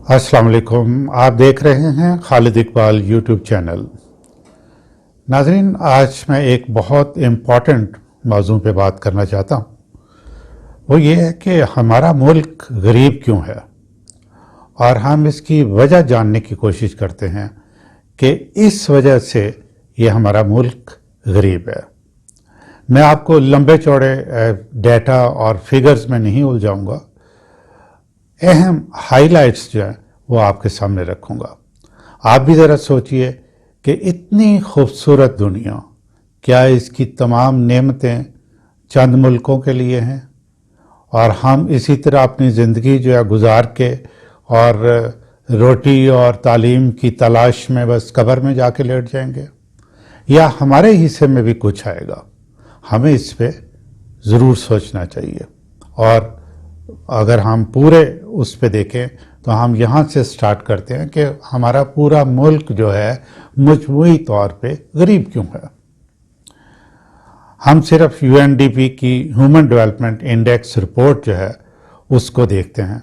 अस्सलाम वालेकुम। आप देख रहे हैं खालिद इकबाल यूट्यूब चैनल। नाज़रीन, आज मैं एक बहुत इम्पॉर्टेंट मौजू पे बात करना चाहता हूँ। वो ये है कि हमारा मुल्क गरीब क्यों है, और हम इसकी वजह जानने की कोशिश करते हैं कि इस वजह से ये हमारा मुल्क गरीब है। मैं आपको लंबे चौड़े डेटा और फिगर्स में नहीं उलझाऊंगा, अहम हाइलाइट्स जो हैं वो आपके सामने रखूंगा। आप भी ज़रा सोचिए कि इतनी खूबसूरत दुनिया, क्या इसकी तमाम नेमतें चंद मुल्कों के लिए हैं, और हम इसी तरह अपनी ज़िंदगी जो है गुजार के और रोटी और तालीम की तलाश में बस कब्र में जाके लेट जाएंगे, या हमारे हिस्से में भी कुछ आएगा? हमें इस पे ज़रूर सोचना चाहिए। और अगर हम पूरे उस पे देखें तो हम यहाँ से स्टार्ट करते हैं कि हमारा पूरा मुल्क जो है मजमूई तौर पे गरीब क्यों है। हम सिर्फ यूएनडीपी की ह्यूमन डेवलपमेंट इंडेक्स रिपोर्ट जो है उसको देखते हैं।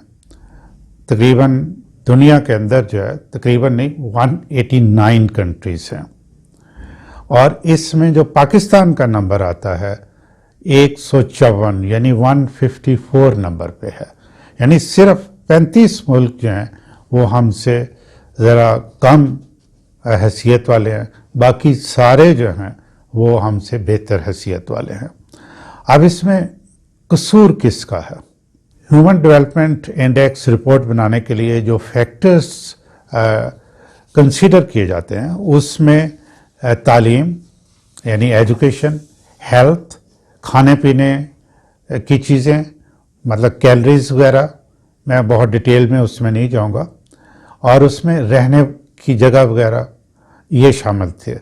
तकरीबन दुनिया के अंदर जो है तकरीबन नहीं 189 कंट्रीज हैं, और इसमें जो पाकिस्तान का नंबर आता है 154 यानी 154 नंबर पे है। यानी सिर्फ 35 मुल्क जो हैं वो हमसे ज़रा कम हैसियत वाले हैं, बाकी सारे जो हैं वो हमसे बेहतर हैसियत वाले हैं। अब इसमें कसूर किसका है? ह्यूमन डेवलपमेंट इंडेक्स रिपोर्ट बनाने के लिए जो फैक्टर्स कंसीडर किए जाते हैं उसमें तालीम यानी एजुकेशन, हेल्थ, खाने पीने की चीज़ें मतलब कैलोरीज वगैरह, मैं बहुत डिटेल में उसमें नहीं जाऊंगा, और उसमें रहने की जगह वगैरह ये शामिल थे।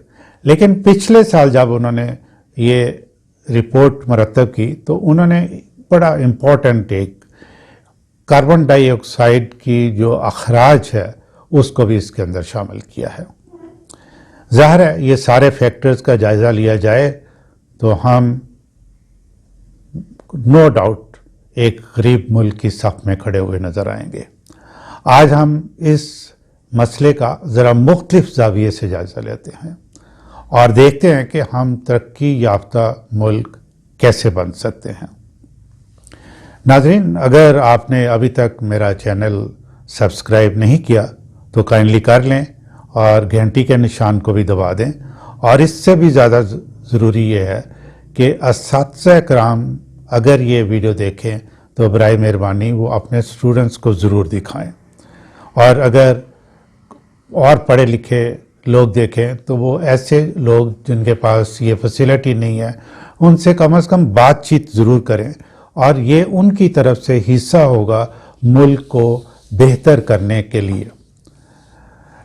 लेकिन पिछले साल जब उन्होंने ये रिपोर्ट मरतब की तो उन्होंने बड़ा इम्पोर्टेंट एक कार्बन डाइऑक्साइड की जो अखराज है उसको भी इसके अंदर शामिल किया है। ज़ाहिर है ये सारे फैक्टर्स का जायज़ा लिया जाए तो हम नो डाउट एक गरीब मुल्क की सफ में खड़े हुए नज़र आएंगे। आज हम इस मसले का ज़रा मुख्तलिफ ज़ाविये से जायज़ा लेते हैं और देखते हैं कि हम तरक्की याफ्ता मुल्क कैसे बन सकते हैं। नाज़रीन, अगर आपने अभी तक मेरा चैनल सब्सक्राइब नहीं किया तो काइंडली कर लें और घंटी के निशान को भी दबा दें। और इससे भी ज़्यादा ज़रूरी ये है कि असातिज़ा कराम अगर ये वीडियो देखें तो बराए मेहरबानी वो अपने स्टूडेंट्स को ज़रूर दिखाएं, और अगर और पढ़े लिखे लोग देखें तो वो ऐसे लोग जिनके पास ये फैसिलिटी नहीं है उनसे कम से कम बातचीत ज़रूर करें, और ये उनकी तरफ से हिस्सा होगा मुल्क को बेहतर करने के लिए।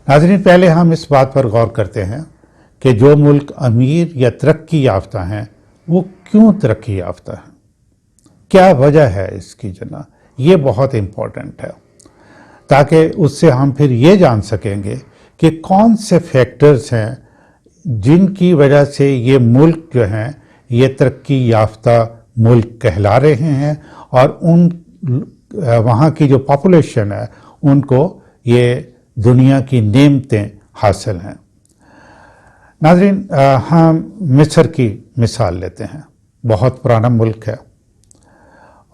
नाज़रीन, पहले हम इस बात पर गौर करते हैं कि जो मुल्क अमीर या तरक्की याफ्ता हैं वो क्यों तरक्की याफ्ता हैं, क्या वजह है इसकी जना, ये बहुत इम्पोर्टेंट है, ताकि उससे हम फिर ये जान सकेंगे कि कौन से फैक्टर्स हैं जिनकी वजह से ये मुल्क जो हैं ये तरक्की याफ्ता मुल्क कहला रहे हैं, और उन वहाँ की जो पॉपुलेशन है उनको ये दुनिया की नेमतें हासिल हैं। नाज़रीन, हम मिस्र की मिसाल लेते हैं। बहुत पुराना मुल्क है,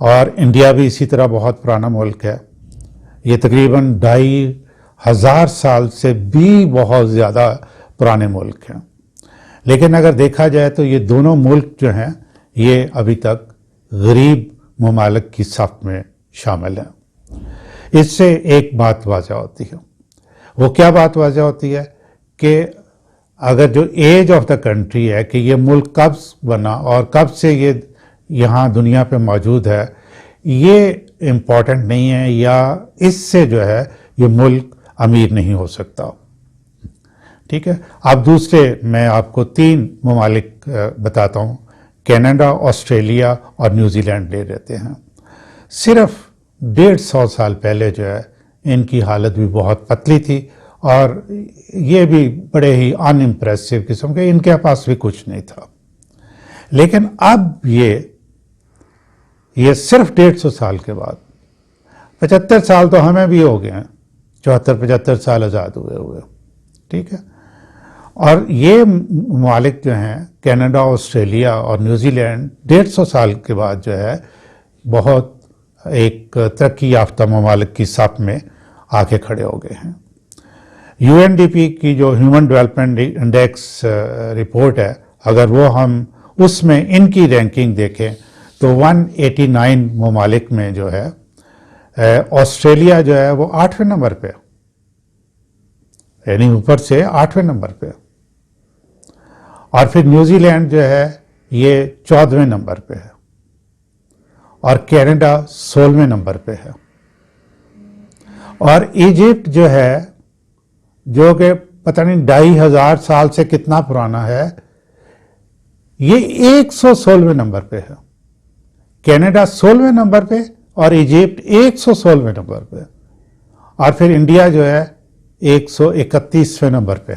और इंडिया भी इसी तरह बहुत पुराना मुल्क है। ये तकरीबन 2500 साल से भी बहुत ज़्यादा पुराने मुल्क हैं। लेकिन अगर देखा जाए तो ये दोनों मुल्क जो हैं ये अभी तक गरीब ममालिक की सफ में शामिल हैं। इससे एक बात वाज़ह होती है। वो क्या बात वाज़ह होती है कि अगर जो एज ऑफ द कंट्री है कि ये मुल्क कब बना और कब से ये यहाँ दुनिया पे मौजूद है, ये इम्पोर्टेंट नहीं है, या इससे जो है ये मुल्क अमीर नहीं हो सकता। ठीक है। अब दूसरे मैं आपको 3 ममालिक बताता हूँ। कनाडा, ऑस्ट्रेलिया और न्यूजीलैंड ले लेते हैं। सिर्फ 150 साल पहले जो है इनकी हालत भी बहुत पतली थी, और ये भी बड़े ही अनइम्प्रेसिव किस्म के, इनके पास भी कुछ नहीं था। लेकिन अब ये सिर्फ 150 साल के बाद, 75 साल तो हमें भी हो गए हैं, 74-75 साल आज़ाद हुए, ठीक है। और ये ममालिक जो हैं कनाडा, ऑस्ट्रेलिया और न्यूजीलैंड 150 साल के बाद जो है बहुत एक तरक्की याफ्ता ममालिक की साथ में आके खड़े हो गए हैं। यूएनडीपी की जो ह्यूमन डेवलपमेंट इंडेक्स रिपोर्ट है, अगर वो हम उसमें इनकी रैंकिंग देखें तो 189 ममालिक में जो है ऑस्ट्रेलिया जो है वो 8वें नंबर पे, यानी ऊपर से 8वें नंबर पे, और फिर न्यूजीलैंड जो है ये 14वें नंबर पे है, और कनाडा 16वें नंबर पे है, और इजिप्ट जो है जो कि पता नहीं 2500 साल से कितना पुराना है, ये 116वें नंबर पे है। कनाडा 16वें नंबर पे और इजिप्ट 116वें नंबर पे, और फिर इंडिया जो है 131वें नंबर पे।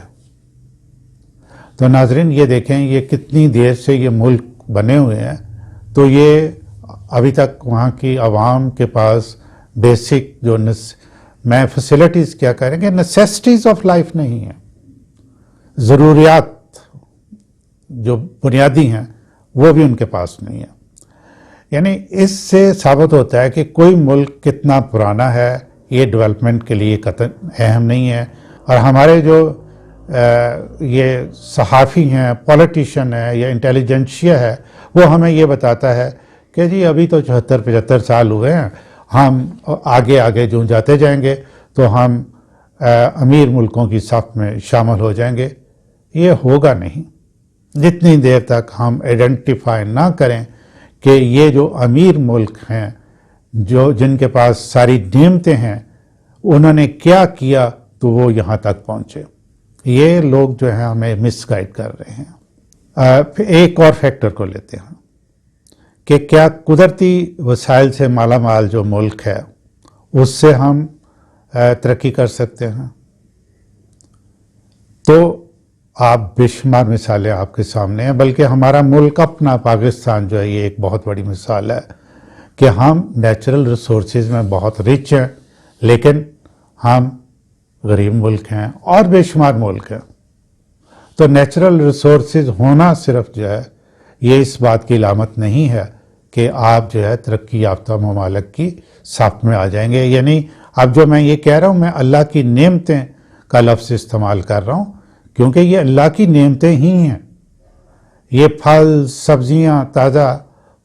तो नाजरीन ये देखें ये कितनी देर से ये मुल्क बने हुए हैं, तो ये अभी तक वहाँ की आवाम के पास बेसिक जो मैं फैसिलिटीज़ क्या करेंगे, नेसेसिटीज़ ऑफ लाइफ नहीं है, ज़रूरियात जो बुनियादी हैं वो भी उनके पास नहीं है। यानी इससे साबित होता है कि कोई मुल्क कितना पुराना है ये डेवलपमेंट के लिए कतई अहम नहीं है। और हमारे जो ये सहाफ़ी हैं, पॉलिटिशियन है या इंटेलिजेंशिया है, वो हमें ये बताता है कि जी अभी तो 74-75 साल हुए हैं, हम आगे आगे जो जाते जाएंगे तो हम अमीर मुल्कों की सफ़ में शामिल हो जाएंगे। ये होगा नहीं जितनी देर तक हम आइडेंटिफाई ना करें कि ये जो अमीर मुल्क हैं, जो जिनके पास सारी नेमतें हैं, उन्होंने क्या किया तो वो यहाँ तक पहुँचे। ये लोग जो हैं हमें मिसगाइड कर रहे हैं। फिर एक और फैक्टर को लेते हैं कि क्या कुदरती वसाइल से माला माल जो मुल्क है उससे हम तरक्की कर सकते हैं। तो आप बेशुमार मिसालें आपके सामने हैं, बल्कि हमारा मुल्क अपना पाकिस्तान जो है ये एक बहुत बड़ी मिसाल है कि हम नेचुरल रिसोर्सेज में बहुत रिच हैं, लेकिन हम गरीब मुल्क हैं और बेशुमार मुल्क हैं। तो नेचुरल रिसोर्सेज होना सिर्फ जो है ये इस बात की इलामत नहीं है कि आप जो है तरक्की याफ्ता ममालिक की साथ में आ जाएंगे। यानी अब जो मैं ये कह रहा हूँ, मैं अल्लाह की नेमतें का लफ्ज़ इस्तेमाल कर रहा हूँ क्योंकि ये अल्लाह की नेमतें ही हैं। ये फल, सब्जियाँ, ताज़ा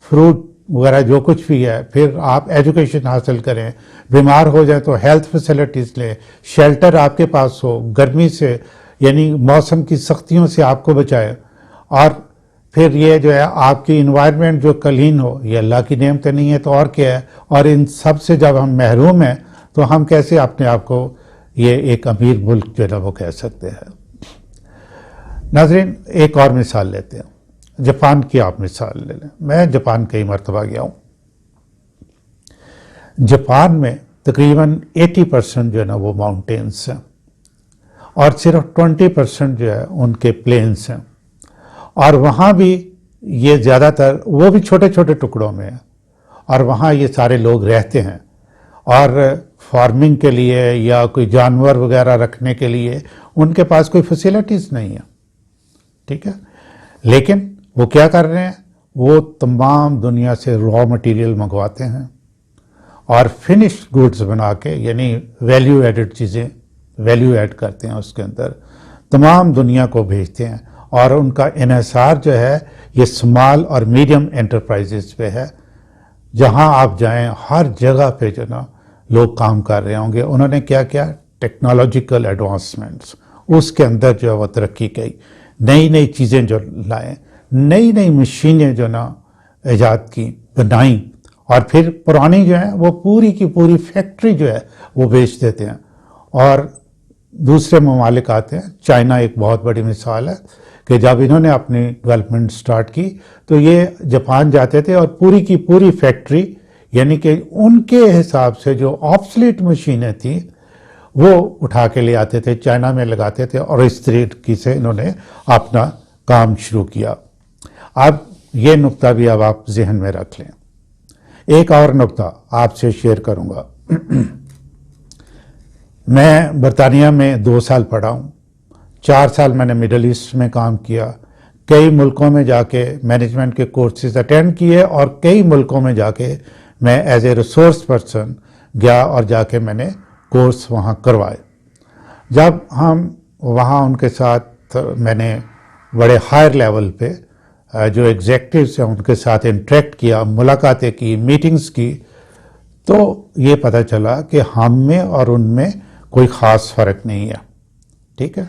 फ्रूट वगैरह जो कुछ भी है, फिर आप एजुकेशन हासिल करें, बीमार हो जाए तो हेल्थ फैसिलिटीज़ लें, शेल्टर आपके पास हो, गर्मी से यानी मौसम की सख्तियों से आपको बचाए, और फिर ये जो है आपकी इन्वायरमेंट जो क्लीन हो, ये अल्लाह की नेमतें नहीं है तो और क्या है। और इन सब से जब हम महरूम हैं तो हम कैसे अपने आप को ये एक अमीर मुल्क जो है वो कह सकते हैं। नाज़रीन एक और मिसाल लेते हैं, जापान की आप मिसाल ले लें। मैं जापान कई मरतबा गया हूँ। जापान में तकरीबन 80% जो है ना वो माउंटेन्स हैं और सिर्फ 20% जो है उनके प्लेन्स हैं, और वहाँ भी ये ज़्यादातर वो भी छोटे छोटे टुकड़ों में है, और वहाँ ये सारे लोग रहते हैं, और फार्मिंग के लिए या कोई जानवर वगैरह रखने के लिए उनके पास कोई फैसिलिटीज़ नहीं है, ठीक है। लेकिन वो क्या कर रहे हैं, वो तमाम दुनिया से रॉ मटेरियल मंगवाते हैं और फिनिश्ड गुड्स बना के, यानी वैल्यू एडेड चीज़ें वैल्यू ऐड करते हैं, उसके अंदर तमाम दुनिया को भेजते हैं, और उनका इन्हिसार जो है ये स्मॉल और मीडियम एंटरप्राइजेस पे है। जहां आप जाएं हर जगह पे जो ना लोग काम कर रहे होंगे। उन्होंने क्या किया, टेक्नोलॉजिकल एडवांसमेंट्स, उसके अंदर जो है वो तरक्की की, नई नई चीज़ें जो लाएँ, नई नई मशीनें जो ना ईजाद की, बनाई, और फिर पुरानी जो है वो पूरी की पूरी फैक्ट्री जो है वो बेच देते हैं और दूसरे ममालिक आते हैं। चाइना एक बहुत बड़ी मिसाल है कि जब इन्होंने अपनी डेवलपमेंट स्टार्ट की तो ये जापान जाते थे और पूरी की पूरी फैक्ट्री, यानी कि उनके हिसाब से जो ऑब्सलीट मशीनें थी वो उठा के ले आते थे, चाइना में लगाते थे, और इस तरीके से इन्होंने अपना काम शुरू किया। अब ये नुक्ता भी अब आप जहन में रख लें। एक और नुक्ता आपसे शेयर करूंगा। میں برطانیہ میں 2 سال پڑھا ہوں، 4 سال میں نے مڈل ایسٹ میں کام کیا، کئی ملکوں میں جا کے مینجمنٹ کے کورسز اٹینڈ کیے، اور کئی ملکوں میں جا کے میں ایز اے ریسورس پرسن گیا اور جا کے میں نے کورس وہاں کروائے۔ جب ہم وہاں ان کے ساتھ میں نے بڑے ہائر لیول پہ جو ایگزیکٹوز ہیں ان کے ساتھ انٹریکٹ کیا، ملاقاتیں کی، میٹنگز کی، تو یہ پتہ چلا کہ ہم میں اور ان میں کوئی خاص فرق نہیں ہے، ٹھیک ہے۔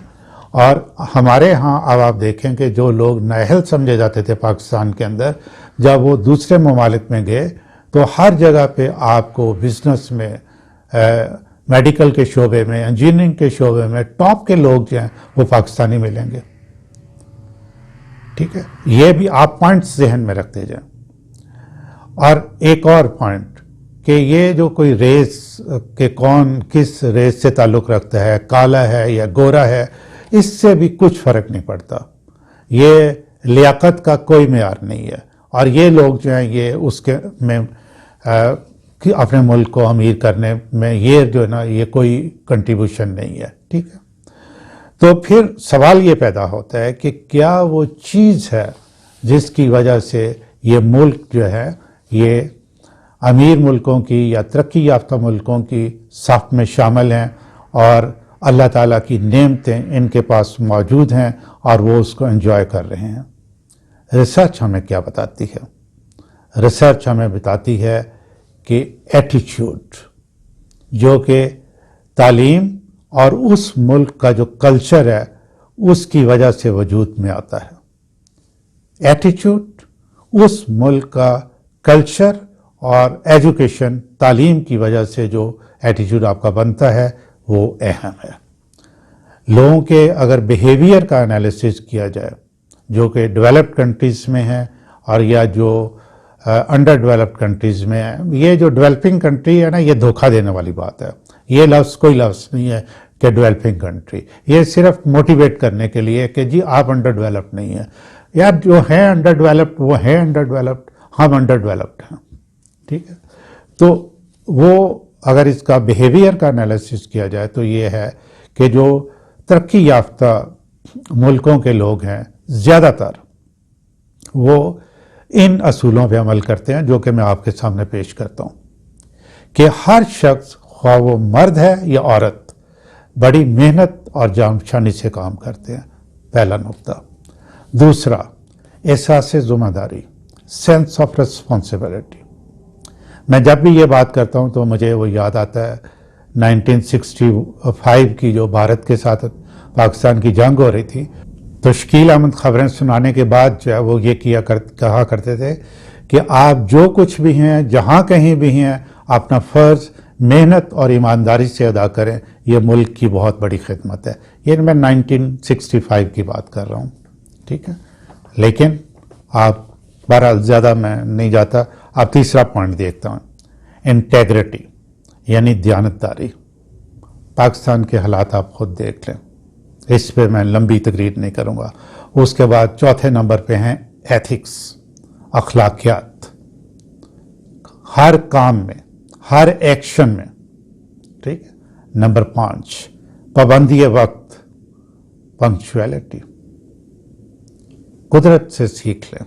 اور ہمارے ہاں اب آپ دیکھیں کہ جو لوگ نااہل سمجھے جاتے تھے پاکستان کے اندر، جب وہ دوسرے ممالک میں گئے تو ہر جگہ پہ آپ کو بزنس میں، میڈیکل کے شعبے میں، انجینئرنگ کے شعبے میں ٹاپ کے لوگ جو ہیں وہ پاکستانی ملیں گے، ٹھیک ہے۔ یہ بھی آپ پوائنٹس ذہن میں رکھتے جائیں۔ اور ایک اور پوائنٹ کہ یہ جو کوئی ریس کہ کون کس ریس سے تعلق رکھتا ہے، کالا ہے یا گورا ہے، اس سے بھی کچھ فرق نہیں پڑتا۔ یہ لیاقت کا کوئی معیار نہیں ہے، اور یہ لوگ جو ہیں یہ اس کے میں اپنے ملک کو امیر کرنے میں یہ جو ہے نا یہ کوئی کنٹریبیوشن نہیں ہے، ٹھیک ہے۔ تو پھر سوال یہ پیدا ہوتا ہے کہ کیا وہ چیز ہے جس کی وجہ سے یہ ملک جو ہے یہ امیر ملکوں کی یا ترقی یافتہ ملکوں کی صف میں شامل ہیں، اور اللہ تعالیٰ کی نعمتیں ان کے پاس موجود ہیں اور وہ اس کو انجوائے کر رہے ہیں۔ ریسرچ ہمیں کیا بتاتی ہے؟ ریسرچ ہمیں بتاتی ہے کہ ایٹیچیوڈ جو کہ تعلیم اور اس ملک کا جو کلچر ہے اس کی وجہ سے وجود میں آتا ہے۔ ایٹیچیوڈ اس ملک کا کلچر اور ایجوکیشن، تعلیم کی وجہ سے جو ایٹیچیوڈ آپ کا بنتا ہے وہ اہم ہے۔ لوگوں کے اگر بیہیویئر کا انالیسس کیا جائے جو کہ ڈیولپڈ کنٹریز میں ہیں اور یا جو انڈر ڈیولپڈ کنٹریز میں ہیں، یہ جو ڈیولپنگ کنٹری ہے نا یہ دھوکہ دینے والی بات ہے۔ یہ لفظ کوئی لفظ نہیں ہے کہ ڈیولپنگ کنٹری، یہ صرف موٹیویٹ کرنے کے لیے کہ جی آپ انڈر ڈیولپڈ نہیں ہیں۔ یار جو ہیں انڈر ڈیولپڈ وہ ہیں انڈر ڈیولپڈ، ہم انڈر ڈیولپڈ ہیں، ٹھیک ہے۔ تو وہ اگر اس کا بیہیویئر کا انالیسس کیا جائے تو یہ ہے کہ جو ترقی یافتہ ملکوں کے لوگ ہیں زیادہ تر وہ ان اصولوں پہ عمل کرتے ہیں جو کہ میں آپ کے سامنے پیش کرتا ہوں کہ ہر شخص خواہ وہ مرد ہے یا عورت بڑی محنت اور جانشانی سے کام کرتے ہیں، پہلا نقطہ۔ دوسرا، احساس ذمہ داری، سینس آف ریسپانسبلٹی۔ میں جب بھی یہ بات کرتا ہوں تو مجھے وہ یاد آتا ہے 1965 کی جو بھارت کے ساتھ پاکستان کی جنگ ہو رہی تھی، تو شکیل احمد خبریں سنانے کے بعد جو ہے وہ یہ کہا کرتے تھے کہ آپ جو کچھ بھی ہیں، جہاں کہیں بھی ہیں، اپنا فرض محنت اور ایمانداری سے ادا کریں، یہ ملک کی بہت بڑی خدمت ہے۔ یہ میں 1965 کی بات کر رہا ہوں، ٹھیک ہے۔ لیکن آپ بہرحال زیادہ میں نہیں جاتا، اب تیسرا پوائنٹ دیکھتا ہوں، انٹیگریٹی یعنی دیانتداری۔ پاکستان کے حالات آپ خود دیکھ لیں، اس پہ میں لمبی تقریر نہیں کروں گا۔ اس کے بعد چوتھے نمبر پہ ہیں ایتھکس، اخلاقیات، ہر کام میں، ہر ایکشن میں، ٹھیک ہے۔ نمبر 5 پابندی وقت، پنکچویلٹی۔ قدرت سے سیکھ لیں،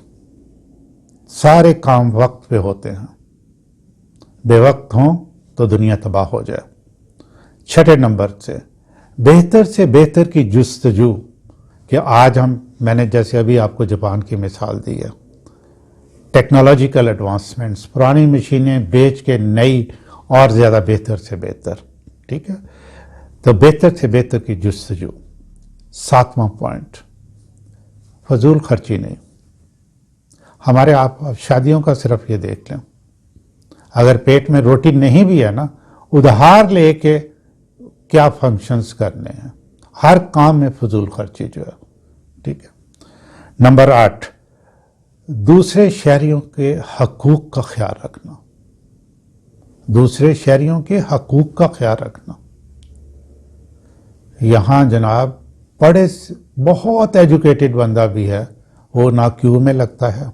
سارے کام وقت پہ ہوتے ہیں، بے وقت ہوں تو دنیا تباہ ہو جائے۔ چھٹے نمبر سے بہتر کی جستجو، کہ آج میں نے جیسے ابھی آپ کو جاپان کی مثال دی ہے، ٹیکنالوجیکل ایڈوانسمنٹس، پرانی مشینیں بیچ کے نئی اور زیادہ بہتر سے بہتر، ٹھیک ہے۔ تو بہتر سے بہتر کی جستجو۔ 7واں پوائنٹ، فضول خرچی نہیں۔ ہمارے آپ شادیوں کا صرف یہ دیکھ لیں، اگر پیٹ میں روٹی نہیں بھی ہے نا، ادھار لے کے کیا فنکشنز کرنے ہیں، ہر کام میں فضول خرچی جو ہے، ٹھیک ہے۔ نمبر 8 دوسرے شہریوں کے حقوق کا خیال رکھنا، دوسرے شہریوں کے حقوق کا خیال رکھنا۔ یہاں جناب بڑے بہت ایجوکیٹڈ بندہ بھی ہے، وہ نہ کیو میں لگتا ہے،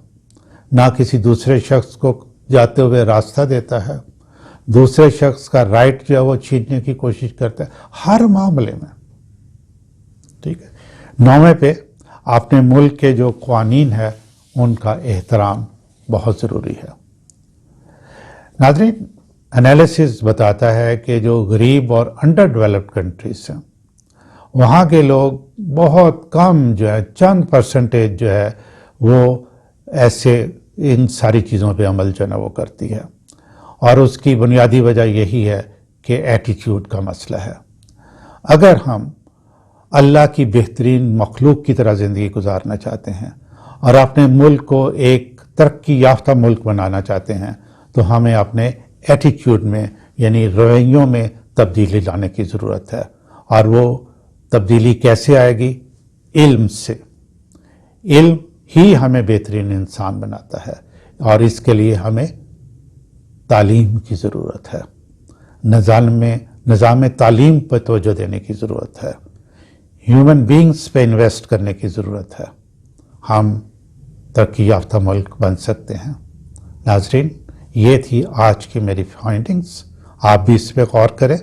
نہ کسی دوسرے شخص کو جاتے ہوئے راستہ دیتا ہے، دوسرے شخص کا رائٹ جو ہے وہ چھیننے کی کوشش کرتا ہے ہر معاملے میں. ٹھیک ہے. 9ویں پہ اپنے ملک کے جو قوانین ہے ان کا احترام بہت ضروری ہے. ناظرین، انالیسس بتاتا ہے کہ جو غریب اور انڈر ڈیولپڈ کنٹریز ہیں وہاں کے لوگ بہت کم جو ہے چند پرسنٹیج جو ہے وہ ایسے ان ساری چیزوں پہ عمل جو ہے وہ کرتی ہے، اور اس کی بنیادی وجہ یہی ہے کہ ایٹیٹیوڈ کا مسئلہ ہے. اگر ہم اللہ کی بہترین مخلوق کی طرح زندگی گزارنا چاہتے ہیں اور اپنے ملک کو ایک ترقی یافتہ ملک بنانا چاہتے ہیں تو ہمیں اپنے ایٹیٹیوڈ میں یعنی رویوں میں تبدیلی لانے کی ضرورت ہے. اور وہ تبدیلی کیسے آئے گی؟ علم سے. علم ہی ہمیں بہترین انسان بناتا ہے، اور اس کے لیے ہمیں تعلیم کی ضرورت ہے. نظام تعلیم پر توجہ دینے کی ضرورت ہے. ہیومن بینگز پہ انویسٹ کرنے کی ضرورت ہے. ہم ترقی یافتہ ملک بن سکتے ہیں. ناظرین، یہ تھی آج کی میری فائنڈنگز. آپ بھی اس پہ غور کریں.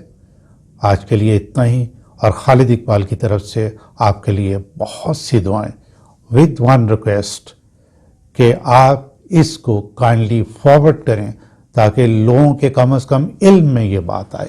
آج کے لیے اتنا ہی، اور خالد اقبال کی طرف سے آپ کے لیے بہت سی دعائیں، ود ون ریکویسٹ کہ آپ اس کو کائنڈلی فارورڈ کریں تاکہ لوگوں کے کم از کم علم میں یہ بات آئے.